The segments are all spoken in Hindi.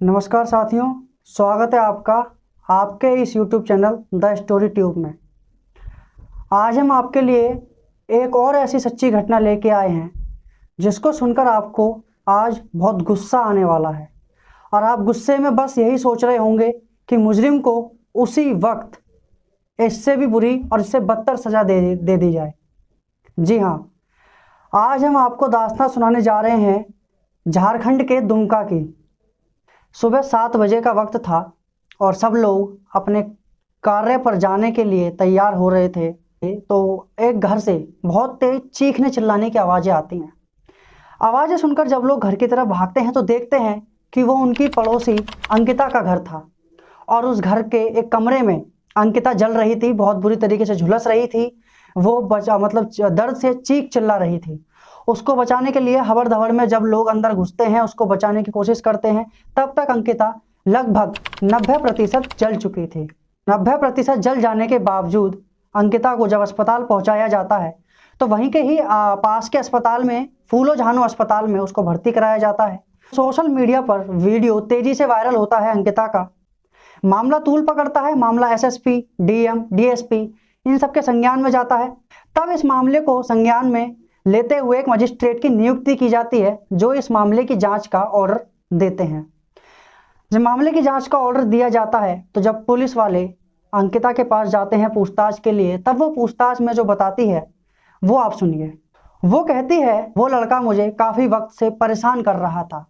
नमस्कार साथियों, स्वागत है आपका आपके इस YouTube channel the story tube में। आज हम आपके लिए एक और ऐसी सच्ची घटना लेके आए हैं जिसको सुनकर आपको आज बहुत गुस्सा आने वाला है और आप गुस्से में बस यही सोच रहे होंगे कि मुजरिम को उसी वक्त इससे भी बुरी और इससे बदतर सज़ा दे दी जाए। जी हाँ, आज हम आपको दास्तां सुनाने जा रहे हैं झारखंड के दुमका की। सुबह 7 बजे का वक्त था और सब लोग अपने कार्य पर जाने के लिए तैयार हो रहे थे तो एक घर से बहुत तेज चीखने चिल्लाने की आवाज़ें आती हैं। आवाज़ें सुनकर जब लोग घर की तरफ भागते हैं तो देखते हैं कि वो उनकी पड़ोसी अंकिता का घर था और उस घर के एक कमरे में अंकिता जल रही थी, बहुत बुरी तरीके से झुलस रही थी। वो दर्द से चीख चिल्ला रही थी। उसको बचाने के लिए हबड़ धबड़ में जब लोग अंदर घुसते हैं, उसको बचाने की कोशिश करते हैं, तब तक अंकिता लगभग 90% जल चुकी थी। 90% जल जाने के बावजूद अंकिता को जब अस्पताल पहुंचाया जाता है तो वहीं के ही पास के अस्पताल में, फूलो झानो अस्पताल में उसको भर्ती कराया जाता है। सोशल मीडिया पर वीडियो तेजी से वायरल होता है अंकिता का। मामला तूल पकड़ता है, मामला एसएसपी, डीएम, डीएसपी इन सबके संज्ञान में जाता है। तब इस मामले को संज्ञान में लेते हुए एक मजिस्ट्रेट की नियुक्ति की जाती है जो इस मामले की जांच का ऑर्डर देते हैं। जब मामले की जांच का ऑर्डर दिया जाता है तो जब पुलिस वाले अंकिता के पास जाते हैं पूछताछ के लिए, तब वो पूछताछ में जो बताती है वो आप सुनिए। वो कहती है, वो लड़का मुझे काफ़ी वक्त से परेशान कर रहा था।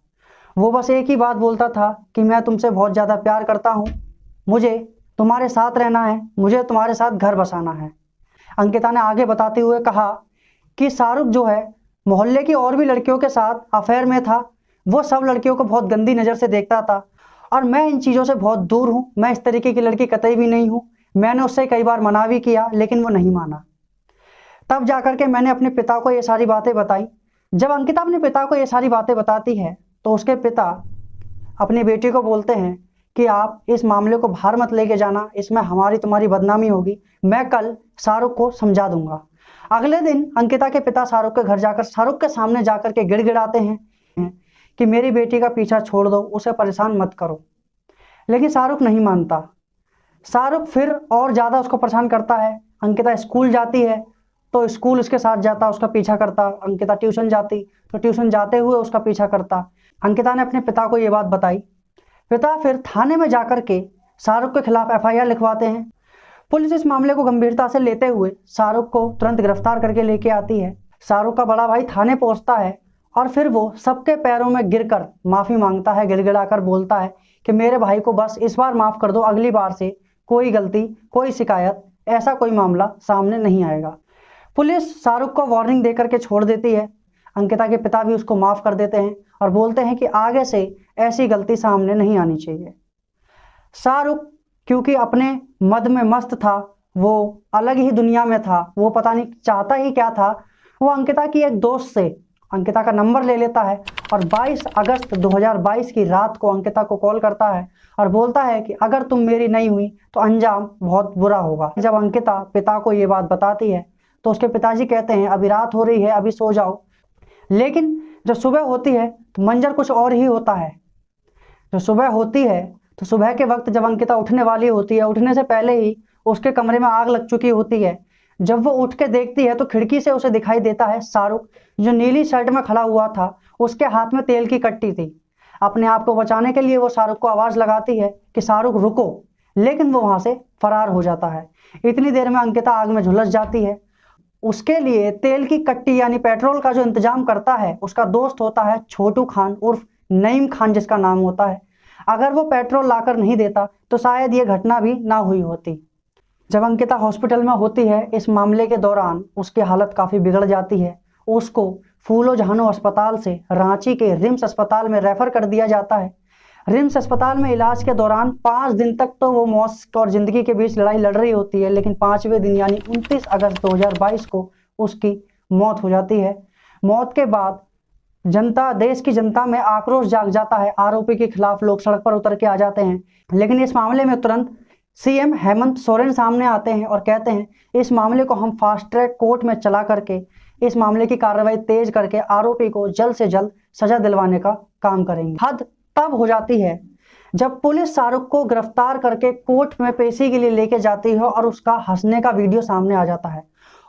वो बस एक ही बात बोलता था कि मैं तुमसे बहुत ज़्यादा प्यार करता हूँ, मुझे तुम्हारे साथ रहना है, मुझे तुम्हारे साथ घर बसाना है। अंकिता ने आगे बताते हुए कहा कि शाहरुख जो है मोहल्ले की और भी लड़कियों के साथ अफेयर में था। वो सब लड़कियों को बहुत गंदी नज़र से देखता था और मैं इन चीज़ों से बहुत दूर हूँ। मैं इस तरीके की लड़की कतई भी नहीं हूँ। मैंने उससे कई बार मना भी किया लेकिन वो नहीं माना। तब जाकर के मैंने अपने पिता को ये सारी बातें बताई। जब अंकिता अपने पिता को ये सारी बातें बताती है तो उसके पिता अपनी बेटी को बोलते हैं कि आप इस मामले को बाहर मत लेके जाना, इसमें हमारी तुम्हारी बदनामी होगी, मैं कल शाहरुख को समझा दूंगा। अगले दिन अंकिता के पिता शाहरुख के घर जाकर शाहरुख के सामने जाकर के गिड़गिड़ाते हैं कि मेरी बेटी का पीछा छोड़ दो, उसे परेशान मत करो। लेकिन शाहरुख नहीं मानता। शाहरुख फिर और ज़्यादा उसको परेशान करता है। अंकिता स्कूल जाती है तो स्कूल उसके साथ जाता, उसका पीछा करता। अंकिता ट्यूशन जाती तो ट्यूशन जाते हुए उसका पीछा करता। अंकिता ने अपने पिता को ये बात बताई। पिता फिर थाने में जाकर के शाहरुख के खिलाफ एफआईआर लिखवाते हैं। पुलिस इस मामले को गंभीरता से लेते हुए शाहरुख को तुरंत गिरफ्तार करके लेके आती है। शाहरुख का बड़ा भाई थाने पहुंचता है और फिर वो सबके पैरों में गिरकर माफ़ी मांगता है, गिड़गिड़ाकर बोलता है कि मेरे भाई को बस इस बार माफ़ कर दो, अगली बार से कोई गलती, कोई शिकायत, ऐसा कोई मामला सामने नहीं आएगा। पुलिस शाहरुख को वार्निंग दे करके छोड़ देती है। अंकिता के पिता भी उसको माफ़ कर देते हैं और बोलते हैं कि आगे से ऐसी गलती सामने नहीं आनी चाहिए। शाहरुख क्योंकि अपने मद में मस्त था, वो अलग ही दुनिया में था, वो पता नहीं चाहता ही क्या था। वो अंकिता की एक दोस्त से अंकिता का नंबर ले लेता है और 22 अगस्त 2022 की रात को अंकिता को कॉल करता है और बोलता है कि अगर तुम मेरी नहीं हुई तो अंजाम बहुत बुरा होगा। जब अंकिता पिता को ये बात बताती है तो उसके पिताजी कहते हैं अभी रात हो रही है, अभी सो जाओ। लेकिन जब सुबह होती है तो मंजर कुछ और ही होता है। जब सुबह होती है तो सुबह के वक्त जब अंकिता उठने वाली होती है, उठने से पहले ही उसके कमरे में आग लग चुकी होती है। जब वो उठ के देखती है तो खिड़की से उसे दिखाई देता है शाहरुख, जो नीली शर्ट में खड़ा हुआ था। उसके हाथ में तेल की कट्टी थी। अपने आप को बचाने के लिए वो शाहरुख को आवाज़ लगाती है कि शाहरुख रुको, लेकिन वो वहाँ से फरार हो जाता है। इतनी देर में अंकिता आग में झुलस जाती है। उसके लिए तेल की कट्टी यानी पेट्रोल का जो इंतजाम करता है उसका दोस्त होता है छोटू खान उर्फ नईम खान जिसका नाम होता है। अगर वो पेट्रोल लाकर नहीं देता तो शायद ये घटना भी ना हुई होती। जब अंकिता हॉस्पिटल में होती है, इस मामले के दौरान उसकी हालत काफ़ी बिगड़ जाती है। उसको फूलो झानो अस्पताल से रांची के रिम्स अस्पताल में रेफर कर दिया जाता है। रिम्स अस्पताल में इलाज के दौरान 5 दिन तक तो वो मौत और ज़िंदगी के बीच लड़ाई लड़ रही होती है, लेकिन 5वें दिन यानी 29 अगस्त 2022 को उसकी मौत हो जाती है। मौत के बाद जनता, देश की जनता में आक्रोश जाग जाता है। आरोपी के खिलाफ लोग सड़क पर उतर के आ जाते हैं। लेकिन इस मामले में तुरंत सीएम हेमंत सोरेन सामने आते हैं और कहते हैं इस मामले को हम फास्ट ट्रैक कोर्ट में चला करके इस मामले की कार्रवाई तेज करके आरोपी को जल्द से जल्द सजा दिलवाने का काम करेंगे। हद तब हो जाती है जब पुलिस शाहरुख को गिरफ्तार करके कोर्ट में पेशी के लिए लेके जाती है और उसका हंसने का वीडियो सामने आ जाता है,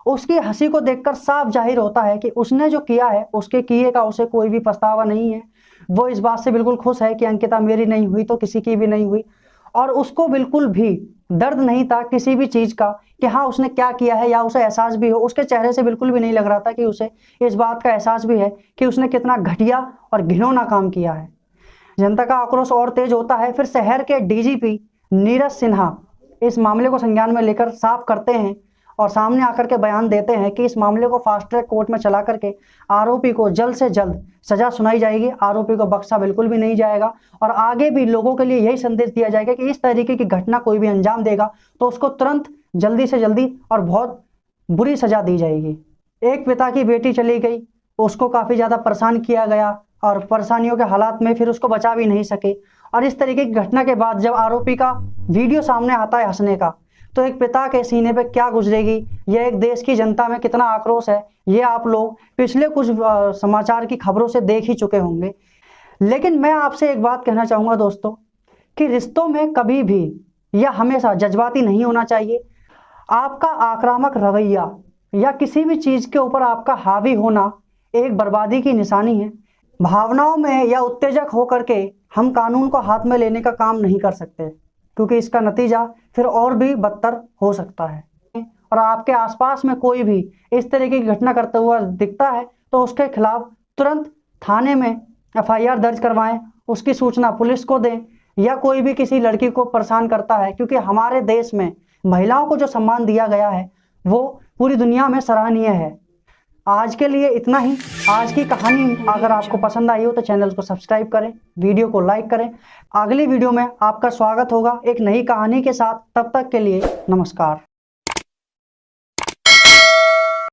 उसकी हंसी को देखकर साफ जाहिर होता है कि उसने जो किया है उसके किए का उसे कोई भी पछतावा नहीं है। वो इस बात से बिल्कुल खुश है कि अंकिता मेरी नहीं हुई तो किसी की भी नहीं हुई, और उसको बिल्कुल भी दर्द नहीं था किसी भी चीज़ का कि हाँ उसने क्या किया है, या उसे एहसास भी हो। उसके चेहरे से बिल्कुल भी नहीं लग रहा था कि उसे इस बात का एहसास भी है कि उसने कितना घटिया और घिनौना काम किया है। जनता का आक्रोश और तेज होता है। फिर शहर के डीजीपी नीरज सिन्हा इस मामले को संज्ञान में लेकर साफ करते हैं और सामने आकर के बयान देते हैं कि इस मामले को फास्ट ट्रैक कोर्ट में चला करके आरोपी को जल्द से जल्द सजा सुनाई जाएगी। आरोपी को बख्शा बिल्कुल भी नहीं जाएगा और आगे भी लोगों के लिए यही संदेश दिया जाएगा कि इस तरीके की घटना कोई भी अंजाम देगा तो उसको तुरंत जल्दी से जल्दी और बहुत बुरी सजा दी जाएगी। एक पिता की बेटी चली गई, उसको काफ़ी ज़्यादा परेशान किया गया और परेशानियों के हालात में फिर उसको बचा भी नहीं सके। और इस तरीके की घटना के बाद जब आरोपी का वीडियो सामने आता है हंसने का, तो एक पिता के सीने पे क्या गुजरेगी, यह एक देश की जनता में कितना आक्रोश है, ये आप लोग पिछले कुछ समाचार की खबरों से देख ही चुके होंगे। लेकिन मैं आपसे एक बात कहना चाहूँगा दोस्तों कि रिश्तों में कभी भी या हमेशा जज्बाती नहीं होना चाहिए। आपका आक्रामक रवैया या किसी भी चीज़ के ऊपर आपका हावी होना एक बर्बादी की निशानी है। भावनाओं में या उत्तेजक होकर के हम कानून को हाथ में लेने का काम नहीं कर सकते, क्योंकि इसका नतीजा फिर और भी बदतर हो सकता है। और आपके आसपास में कोई भी इस तरीके की घटना करता हुआ दिखता है तो उसके खिलाफ तुरंत थाने में एफआईआर दर्ज करवाएं, उसकी सूचना पुलिस को दें, या कोई भी किसी लड़की को परेशान करता है, क्योंकि हमारे देश में महिलाओं को जो सम्मान दिया गया है वो पूरी दुनिया में सराहनीय है। आज के लिए इतना ही। आज की कहानी अगर आपको पसंद आई हो तो चैनल को सब्सक्राइब करें, वीडियो को लाइक करें। अगली वीडियो में आपका स्वागत होगा एक नई कहानी के साथ। तब तक के लिए नमस्कार।